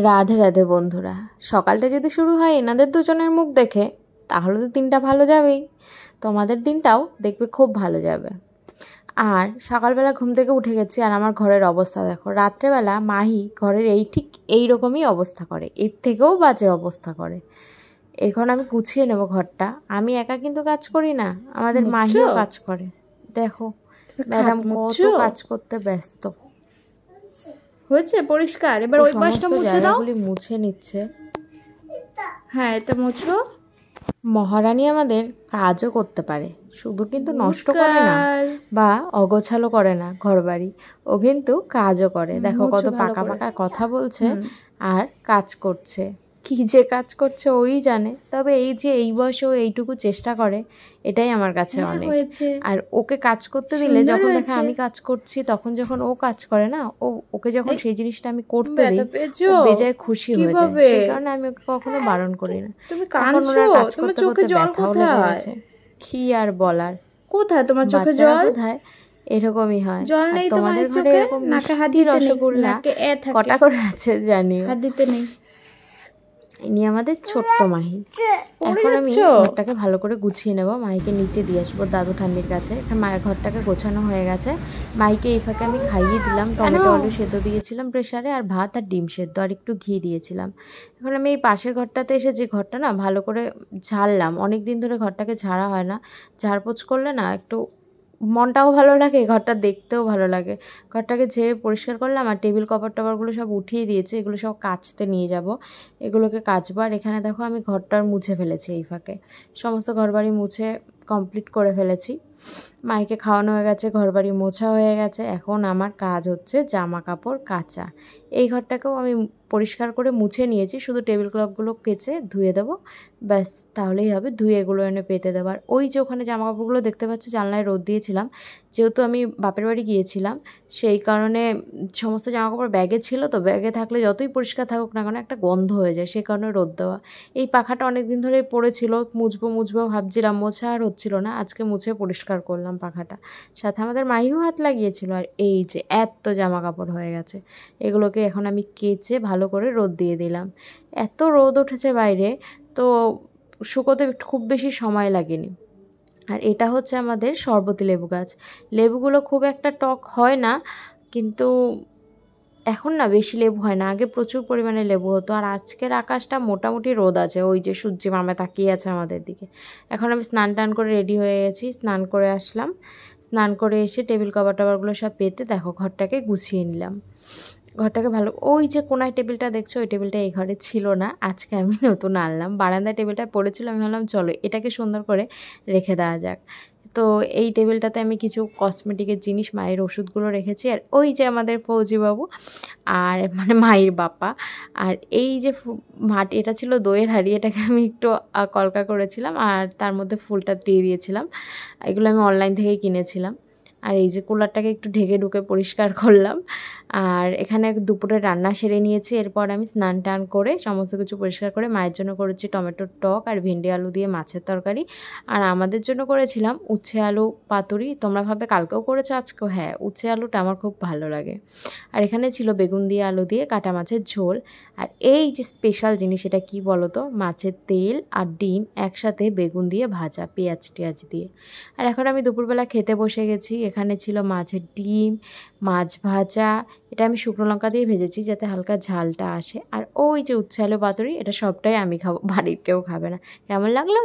রাধে রাধে বন্ধুরা, সকালটা যদি শুরু হয় এনাদের দুজনের মুখ দেখে তাহলে তো দিনটা ভালো যাবেই। তোমাদের দিনটাও দেখবে খুব ভালো যাবে। আর সকালবেলা ঘুম থেকে উঠে গেছি আর আমার ঘরের অবস্থা দেখো। রাত্রেবেলা মাহি ঘরের ঠিক এইরকমই অবস্থা করে, এর থেকেও বাজে অবস্থা করে। এখন আমি গুছিয়ে নেব ঘরটা। আমি একা কিন্তু কাজ করি না, আমাদের মাহিও কাজ করে। দেখো ম্যাডাম কত কাজ করতে ব্যস্ত। হয়েছে পরিষ্কার, এবার ওই পাশটা মুছে দাও। মুছে নিচ্ছে। হ্যাঁ, এটা মুছো। মহারানী আমাদের কাজও করতে পারে, শুধু কিন্তু নষ্ট করে না বা অগোছালো করে না ঘরবাড়ি, ও কিন্তু কাজও করে। দেখো কত পাকা পাকা কথা বলছে আর কাজ করছে। কি যে কাজ করছে ওই জানে। তবে এই যে এই বয়সে ও এইটুকু চেষ্টা করে, এটাই আমার কাছে অনেক। আর ওকে কাজ করতে দিলে যখন দেখে আমি কাজ করছি, তখন যখন ও কাজ করে না, ওকে যখন সেই জিনিসটা আমি করতে দিই, ও বেজায় খুশি হয়ে যায়। সেই কারণে আমি ওকে কখনো বারণ করি না। এখন ওরা কাজ করতে করতে ব্যথাও লেগে গেছে, কি আর বলার। কোথায় তোমার চোখে জল? কোথায় এরকমই হয়। জল নেই তোমাদের ঘরে এরকম মিষ্টি রসগোল্লা কটা করে আছে জানিও। হাত দিতে নেই। ইনি আমাদের ছোট্ট মাহি। এখন আমি ঘরটাকে ভালো করে গুছিয়ে নেব, মাহিকে নিচে দিয়ে আসবো দাদু ঠাম্মির কাছে। মায়ের ঘরটাকে গোছানো হয়ে গেছে। মাহিকে এই ফাঁকে আমি খাইয়ে দিলাম, টমেটো আলু সেদ্ধ দিয়েছিলাম প্রেসারে, আর ভাত আর ডিম সেদ্ধ আর একটু ঘি দিয়েছিলাম। এখন আমি এই পাশের ঘরটাতে এসে, যে ঘরটা না ভালো করে ঝাড়লাম, অনেক দিন ধরে ঘরটাকে ঝাড়া হয় না। ঝাড়পোছ করলে না একটু মনটাও ভালো লাগে, ঘরটা দেখতেও ভালো লাগে। ঘরটাকে ঝেড়ে পরিষ্কার করলাম আর টেবিল কভার টভারগুলো সব উঠিয়ে দিয়েছে। এগুলো সব কাচতে নিয়ে যাব, এগুলোকে কাচবো। আর এখানে দেখো আমি ঘরটার মুছে ফেলেছি, এই ফাঁকে সমস্ত ঘরবাড়ি মুছে কমপ্লিট করে ফেলেছি। মাইকে খাওয়ানো হয়ে গেছে, ঘরবাড়ি মোছা হয়ে গেছে। এখন আমার কাজ হচ্ছে জামা কাপড় কাচা। এই ঘরটাকেও আমি পরিষ্কার করে মুছে নিয়েছি, শুধু টেবিল ক্লথগুলো কেচে ধুয়ে দেবো, ব্যাস তাহলেই হবে। ধুয়ে এগুলো এনে পেতে দেবো। আর ওই যে ওখানে জামা কাপড়গুলো দেখতে পাচ্ছ, জানলায় রোদ দিয়েছিলাম, যেহেতু আমি বাপের বাড়ি গিয়েছিলাম সেই কারণে সমস্ত জামা কাপড় ব্যাগে ছিল। তো ব্যাগে থাকলে যতই পরিষ্কার থাকুক না কেন একটা গন্ধ হয়ে যায়, সেই কারণে রোদ দেওয়া। এই পাখাটা অনেক দিন ধরেই পড়েছিল, মুছবো ভাবছিলাম, মোছা আর হচ্ছিল না। আজকে মুছে পরিষ্কার করলাম পাখাটা, সাথে আমাদের মাহিও হাত লাগিয়েছিল। আর এই যে এত জামা কাপড় হয়ে গেছে, এগুলোকে এখন আমি কেচে ভালো করে রোদ দিয়ে দিলাম। এত রোদ উঠেছে বাইরে, তো শুকোতে খুব বেশি সময় লাগেনি। আর এটা হচ্ছে আমাদের শরবতী লেবু গাছ। লেবুগুলো খুব একটা টক হয় না, কিন্তু এখন না বেশি লেবু হয় না, আগে প্রচুর পরিমাণে লেবু হতো। আর আজকের আকাশটা মোটামুটি রোদ আছে, ওই যে সূর্য মামা তাকিয়ে আছে আমাদের দিকে। এখন আমি স্নান টান করে রেডি হয়ে গেছি, স্নান করে আসলাম। স্নান করে এসে টেবিল কভার টভারগুলো সব পেতে দেখো ঘরটাকে গুছিয়ে নিলাম। ঘরটাকে ভালো, ওই যে কোনায় টেবিলটা দেখছো, ওই টেবিলটা এই ঘরে ছিল না, আজকে আমি নতুন আনলাম। বারান্দায় টেবিলটা পড়েছিল, আমি ভাবলাম চলো এটাকে সুন্দর করে রেখে দেওয়া যাক। তো এই টেবিলটাতে আমি কিছু কসমেটিকের জিনিস, মায়ের ওষুধগুলো রেখেছি। আর ওই যে আমাদের ফৌজিবাবু আর মানে মায়ের বাপা। আর এই যে মাটি, এটা ছিল দইয়ের হাঁড়ি, এটাকে আমি একটু কলকা করেছিলাম আর তার মধ্যে ফুলটা দিয়ে দিয়েছিলাম। এগুলো আমি অনলাইন থেকে কিনেছিলাম। আর এই যে কুলারটাকে একটু ঢেকে ঢুকে পরিষ্কার করলাম। আর এখানে দুপুরে রান্না সেরে নিয়েছি। এরপর আমি স্নান টান করে সমস্ত কিছু পরিষ্কার করে মায়ের জন্য করেছি টমেটোর টক আর ভেন্ডি আলু দিয়ে মাছের তরকারি। আর আমাদের জন্য করেছিলাম উচ্ছে আলু পাতুরি। তোমরা ভাবে কালকেও করেছো আজকেও? হ্যাঁ, উচ্ছে আলুটা আমার খুব ভালো লাগে। আর এখানে ছিল বেগুন দিয়ে আলু দিয়ে কাটা মাছের ঝোল। আর এই যে স্পেশাল জিনিস, এটা কি বলো তো, মাছের তেল আর ডিম একসাথে বেগুন দিয়ে ভাজা, পেঁয়াজ টেয়াজ দিয়ে। আর এখন আমি দুপুরবেলা খেতে বসে গেছি। এখানে ছিল মাছের ডিম, মাছ ভাজা, এটা আমি শুকনো লঙ্কা দিয়ে ভেজেছি যাতে হালকা ঝালটা আসে। আর ওই যে উচ্ছে আলু পাতুরি, এটা সবটাই আমি খাবো, বাড়ির কেউ খাবে না। কেমন লাগলো?